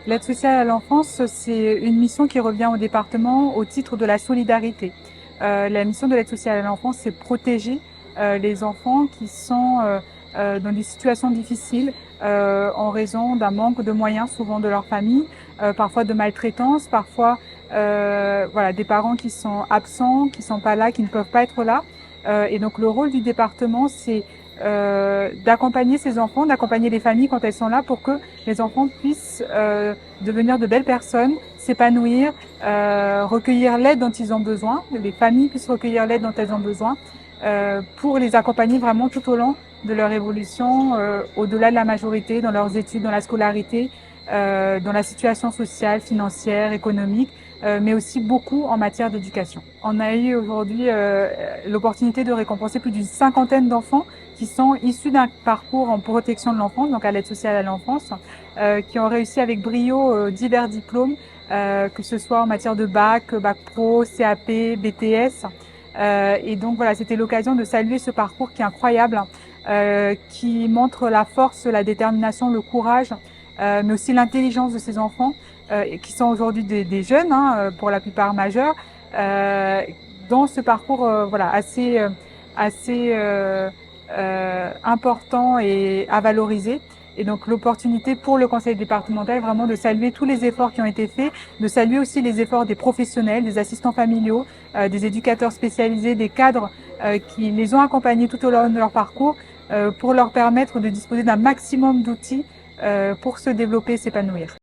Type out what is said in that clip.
L'aide sociale à l'enfance, c'est une mission qui revient au département au titre de la solidarité. La mission de l'aide sociale à l'enfance, c'est protéger les enfants qui sont dans des situations difficiles en raison d'un manque de moyens, souvent de leur famille, parfois de maltraitance, parfois voilà, des parents qui sont absents, qui ne sont pas là, qui ne peuvent pas être là. Et donc le rôle du département, c'est d'accompagner ces enfants, d'accompagner les familles quand elles sont là pour que les enfants puissent devenir de belles personnes, s'épanouir, recueillir l'aide dont ils ont besoin, les familles puissent recueillir l'aide dont elles ont besoin pour les accompagner vraiment tout au long de leur évolution, au-delà de la majorité, dans leurs études, dans la scolarité, dans la situation sociale, financière, économique, mais aussi beaucoup en matière d'éducation. On a eu aujourd'hui l'opportunité de récompenser plus d'une cinquantaine d'enfants qui sont issus d'un parcours en protection de l'enfance, donc à l'aide sociale à l'enfance, qui ont réussi avec brio divers diplômes, que ce soit en matière de bac, bac pro, CAP, BTS. Et donc voilà, c'était l'occasion de saluer ce parcours qui est incroyable, qui montre la force, la détermination, le courage, mais aussi l'intelligence de ces enfants, qui sont aujourd'hui des jeunes, hein, pour la plupart majeurs, dans ce parcours voilà, assez important et à valoriser. Et donc l'opportunité pour le conseil départemental est vraiment de saluer tous les efforts qui ont été faits, de saluer aussi les efforts des professionnels, des assistants familiaux, des éducateurs spécialisés, des cadres qui les ont accompagnés tout au long de leur parcours pour leur permettre de disposer d'un maximum d'outils pour se développer et s'épanouir.